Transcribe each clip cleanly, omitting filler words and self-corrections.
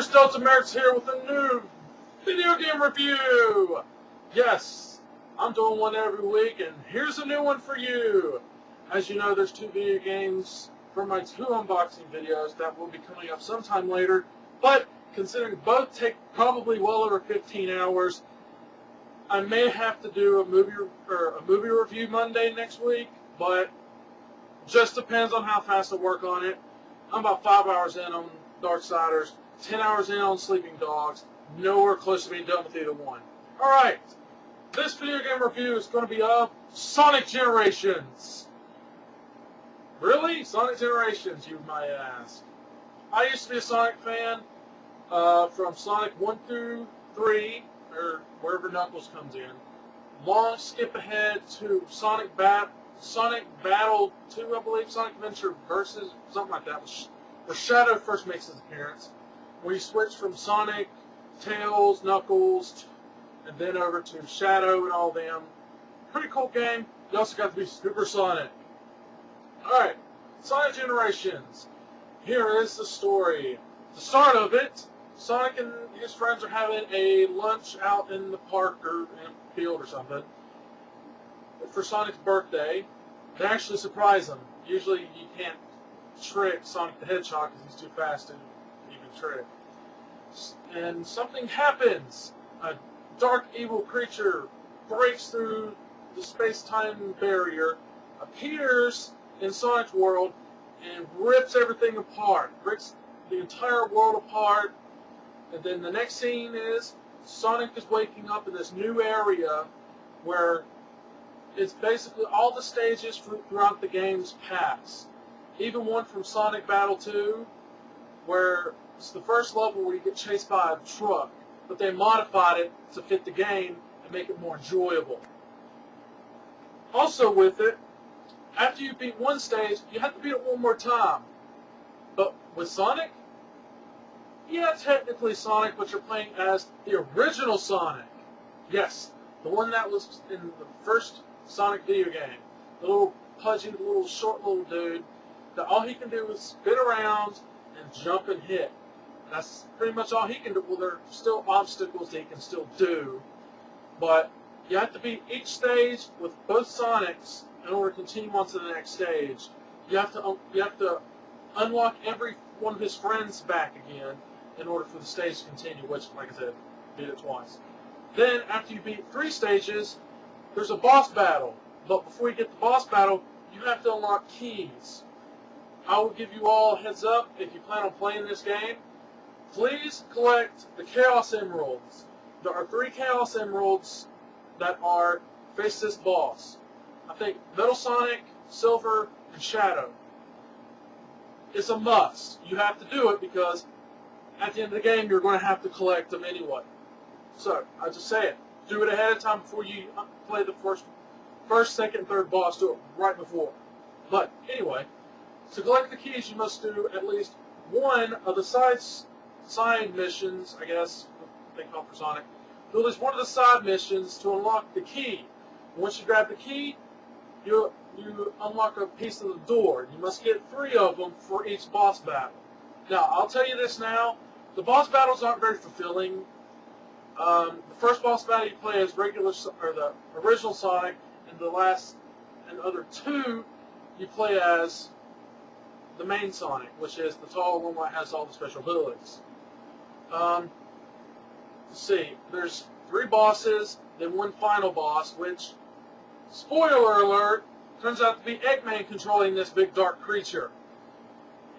viewers, Merrix here with a new video game review. Yes, I'm doing one every week, and here's a new one for you. As you know, there's two video games from my two unboxing videos that will be coming up sometime later, but considering both take probably well over 15 hours, I may have to do a movie review Monday next week, but just depends on how fast I work on it. I'm about 5 hours in on Darksiders, 10 hours in on Sleeping Dogs, nowhere close to being done with either one. Alright, this video game review is going to be of Sonic Generations. Really? Sonic Generations, you might ask. I used to be a Sonic fan from Sonic 1 through 3, or wherever Knuckles comes in. Long skip ahead to Sonic Battle 2, I believe, Sonic Adventure Versus, something like that, where Shadow first makes his appearance, where you switch from Sonic, Tails, Knuckles, and then over to Shadow and all them. Pretty cool game. You also got to be Super Sonic. Alright, Sonic Generations. Here is the story. The start of it, Sonic and his friends are having a lunch out in the park or in a field or something for Sonic's birthday. They actually surprise him. Usually you can't trick Sonic the Hedgehog because he's too fast to even trick. And something happens. A dark, evil creature breaks through the space-time barrier, appears in Sonic's world, and rips everything apart. Rips the entire world apart. And then the next scene is Sonic is waking up in this new area where it's basically all the stages throughout the game's past. Even one from Sonic Battle 2, where it's the first level where you get chased by a truck, but they modified it to fit the game and make it more enjoyable. Also with it, after you beat one stage, you have to beat it one more time. But with Sonic, yeah, technically Sonic, but you're playing as the original Sonic. Yes, the one that was in the first Sonic video game. The little pudgy, short little dude that all he can do is spin around and jump and hit. That's pretty much all he can do. Well, there are still obstacles that he can still do, but you have to beat each stage with both Sonics in order to continue on to the next stage. You have to unlock every one of his friends back again in order for the stage to continue, which, like I said, beat it twice. Then, after you beat 3 stages, there's a boss battle. But before you get the boss battle, you have to unlock keys. I will give you all a heads up, if you plan on playing this game, please collect the Chaos Emeralds. There are 3 Chaos Emeralds that are face this boss. I think Metal Sonic, Silver, and Shadow. It's a must. You have to do it because at the end of the game, you're going to have to collect them anyway. So, I just say it. Do it ahead of time before you play the first, second, third boss. Do it right before. But, anyway, to collect the keys, you must do at least one of the side missions, I guess, they call for Sonic. Do at least one of the side missions to unlock the key. Once you grab the key, you unlock a piece of the door. You must get 3 of them for each boss battle. Now, I'll tell you this now. The boss battles aren't very fulfilling. The first boss battle you play as the original Sonic, and the other 2 you play as the main Sonic, which is the tall one that has all the special abilities. Let's see, there's 3 bosses, then one final boss, which, spoiler alert, turns out to be Eggman controlling this big dark creature.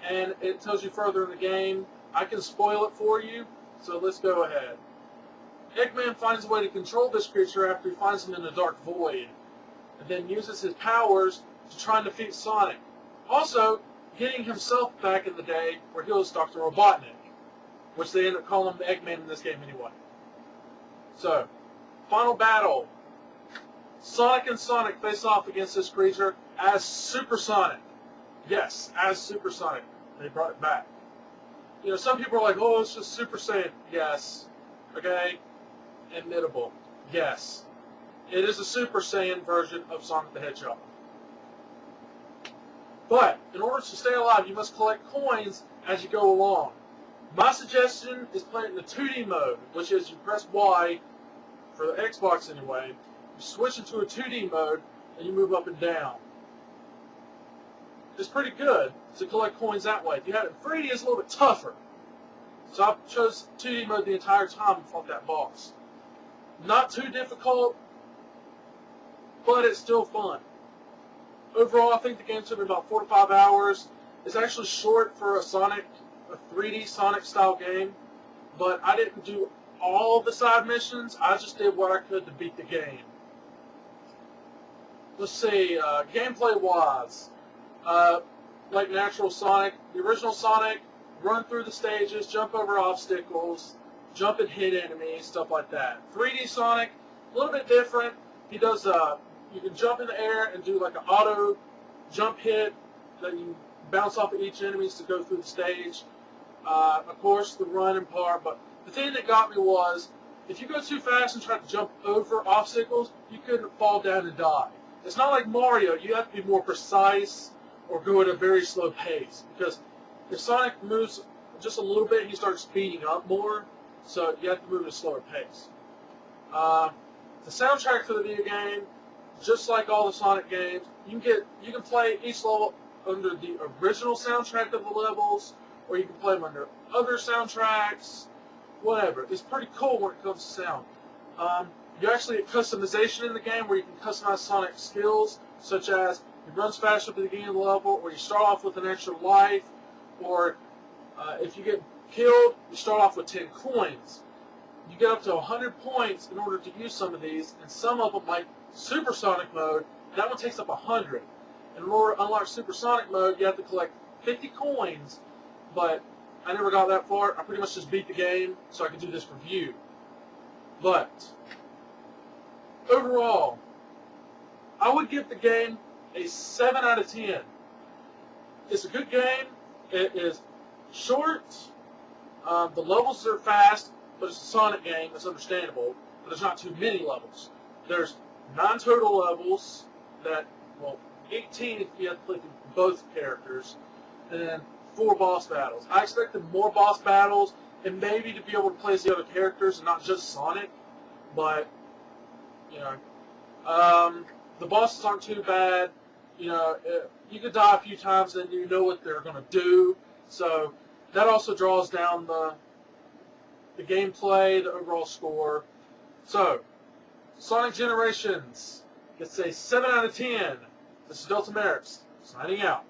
And it tells you further in the game. I can spoil it for you, so let's go ahead. Eggman finds a way to control this creature after he finds him in the dark void, and then uses his powers to try and defeat Sonic. Also, getting himself back in the day where he was Dr. Robotnik, which they end up calling him Eggman in this game anyway. So, final battle. Sonic and Sonic face off against this creature as Super Sonic. Yes, as Super Sonic. They brought it back. You know, some people are like, oh, it's just Super Saiyan. Yes. Okay? Admittable. Yes. It is a Super Saiyan version of Sonic the Hedgehog. But, in order to stay alive, you must collect coins as you go along. My suggestion is playing the 2D mode, which is you press Y, for the Xbox anyway, you switch into a 2D mode, and you move up and down. It's pretty good to collect coins that way. If you had it in 3D, it's a little bit tougher. So I chose 2D mode the entire time and fought that boss. Not too difficult, but it's still fun. Overall, I think the game took me about 4 to 5 hours. It's actually short for a 3D Sonic style game, but I didn't do all of the side missions. I just did what I could to beat the game. Let's see, gameplay wise, like natural Sonic, the original Sonic, run through the stages, jump over obstacles, jump and hit enemies, stuff like that. 3D Sonic, a little bit different. He does, you can jump in the air and do like an auto jump hit that you bounce off of each enemy to go through the stage. Of course, the running part, but the thing that got me was, if you go too fast and try to jump over obstacles, you couldn't fall down and die. It's not like Mario. You have to be more precise or go at a very slow pace, because if Sonic moves just a little bit, he starts speeding up more, so you have to move at a slower pace. The soundtrack for the video game, just like all the Sonic games, you can play each level under the original soundtrack of the levels, or you can play them under other soundtracks, whatever. It's pretty cool when it comes to sound. You actually get customization in the game where you can customize Sonic's skills, such as he runs faster at the beginning of the level, or you start off with an extra life, or if you get killed, you start off with 10 coins. You get up to 100 points in order to use some of these, and some of them, like Super Sonic mode, that one takes up 100. And in order to unlock Super Sonic mode, you have to collect 50 coins, but I never got that far. I pretty much just beat the game so I could do this review. But overall, I would give the game a 7 out of 10. It's a good game. It is short. The levels are fast, but it's a Sonic game. It's understandable, but there's not too many levels. There's 9 total levels that, well, 18 if you have to play through both characters, and then 4 boss battles. I expected more boss battles and maybe to be able to play as the other characters and not just Sonic, but, you know, the bosses aren't too bad. You know, you could die a few times and you know what they're going to do, so that also draws down the gameplay, the overall score. So, Sonic Generations gets a 7 out of 10. This is Delta Merrix, signing out.